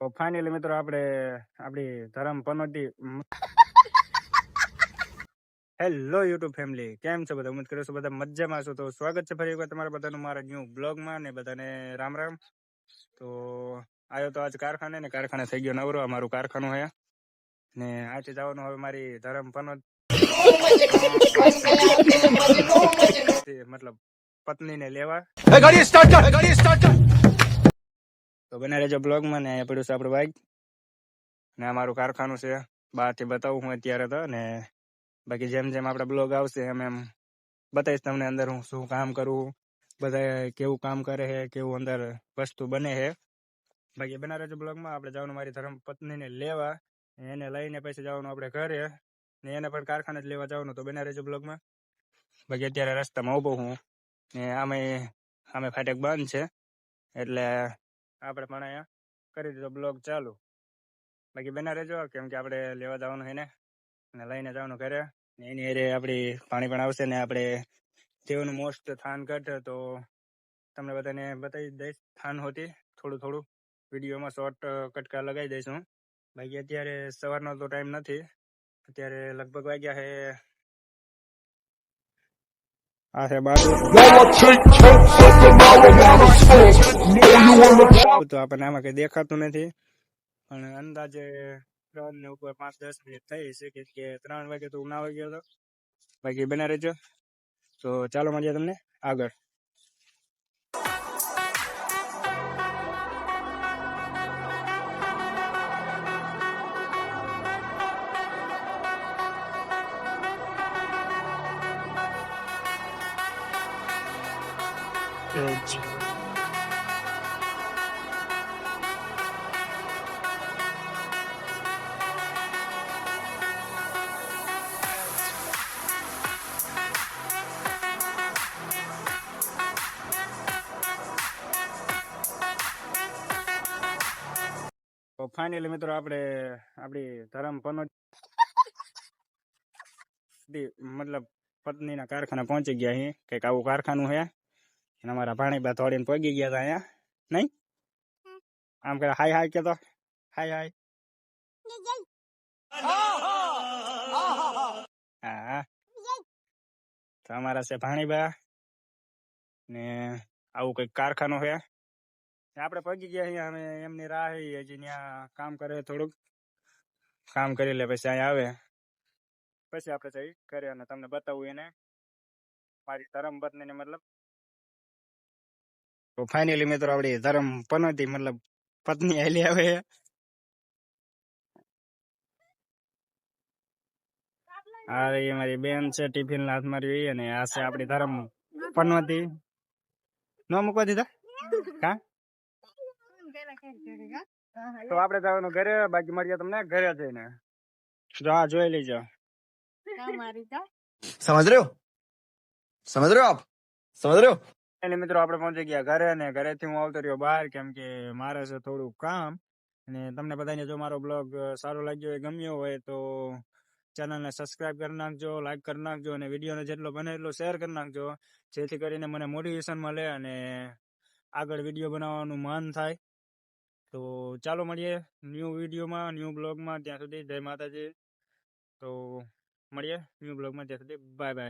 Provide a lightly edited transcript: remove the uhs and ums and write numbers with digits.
તો ફાઇનલી મિત્રો આપણે આપણી ધરમ પનોતી હેલો યુટ્યુબ ફેમિલી, કેમ છો બધા? ઉમ્મીદ કરું છું બધા મજામાં છો. તો સ્વાગત છે ફરી એકવાર તમારા બધાનું મારા ન્યૂ બ્લોગમાં, ને બધાને રામ રામ. તો આવ્યો તો આજ કારખાને, ને કારખાને થઈ ગયો નવરો. અમારું કારખાનું હે ને આથી જવાનું હવે મારી ધરમ પનોત મતલબ પત્નીને લેવા. તો બને રહેજો બ્લોગમાં. ને અહીંયા પડ્યું છે આપણું બાઈક, ને અમારું કારખાનું છે. બહારથી બતાવું હું અત્યારે તો, ને બાકી જેમ જેમ આપણા બ્લોગ આવશે એમ એમ બતાવીશ તમને અંદર હું શું કામ કરું, બધા કેવું કામ કરે છે, કેવું અંદર વસ્તુ બને છે. બાકી બના રહેજો બ્લોગમાં. આપણે જવાનું મારી ધર્મ પત્નીને લેવા, એને લઈને પછી જવાનું આપણે ઘરે, ને એને પણ કારખાને જ લેવા જવાનું. તો બના રહેજો બ્લોગમાં. બાકી અત્યારે રસ્તામાં ઊભો હું, ને આમે ફાટક બંધ છે, એટલે આપણે પણ અહીંયા કરી દીધો બ્લોગ ચાલુ. બાકી બના રહેજો, કેમ કે આપણે લેવા જવાનું છે ને લઈને જવાનું ઘરે. એની હારે આપણી પાણી પણ આવશે, ને આપણે જેવું મોસ્ટ થાન કટ તો તમને બધાને બતાવી દઈશ. થાન હોતી થોડું વિડીયોમાં શોર્ટ કટકા લગાવી દઈશું. બાકી અત્યારે સવારનો તો ટાઈમ નથી. અત્યારે લગભગ વાગ્યા છે તો આપણને આમાં કઈ દેખાતું નથી, પણ અંદાજે 3 ને ઉપર 5-10 મિનિટ થઈ છે, કે 3 વાગે તો ના આવી ગયો હતો. બાકી બના રહેજો. તો ચાલો મળીએ તમને આગળ. તો ફાઇનલી મિત્રો આપણે આપણી ધરમ પનોતી મતલબ પત્નીના કારખાને પહોંચી ગયા અહીં. કંઈક આવું કારખાનું છે, અને અમારા ભાણીબા થોડીને પગી ગયા હતા અહીંયા. નહીં આમ કરે હાય હાય કેતો, હાય હાય. હા, તો અમારા છે ભાણીબા, ને આવું કંઈક કારખાનું છે. આપણે પગી ગયા અહીંયા. અમે એમની રાહ હજી ત્યાં કામ કરે, થોડુંક કામ કરી લે, પછી અહીંયા આવે, પછી આપણે જઈ ઘરે અને તમને બતાવું એને મારી ધરમ પત્નીને મતલબ. તો ફાઇનલી મિત્રો આપણી ધરમ પનોતી મતલબ પત્ની આલી આવે. આ રહી અમારી બેન છે, ટિફિન હાથ મારી, અને આ છે આપણી ધરમ પનોતી. ન મૂકવા દીધા હા. તો આપણે જવાનું ઘરે. બાકી મળીએ તમને ઘરે જઈને. હા, જોઈ લેજો. समझ रहे हो आप समझ रहे हो. એટલે મિત્રો આપણે પહોંચી ગયા ઘરે, ને ઘરેથી હું આવતો રહ્યો બહાર, કેમ કે મારે છે થોડું કામ. અને તમને બધાને જો મારો બ્લોગ સારો લાગ્યો હોય, ગમ્યો હોય, તો ચેનલને સબસ્ક્રાઇબ કરી નાખજો, લાઈક કરી નાખજો, અને વિડીયોને જેટલો બને એટલો શેર કરી નાખજો, જેથી કરીને મને મોટિવેશન મળે અને આગળ વિડીયો બનાવવાનું મન થાય. તો ચાલો મળીએ ન્યૂ વિડીયોમાં, ન્યૂ બ્લોગમાં. ત્યાં સુધી જય માતાજી. તો મળીએ ન્યૂ બ્લોગમાં. ત્યાં સુધી બાય બાય.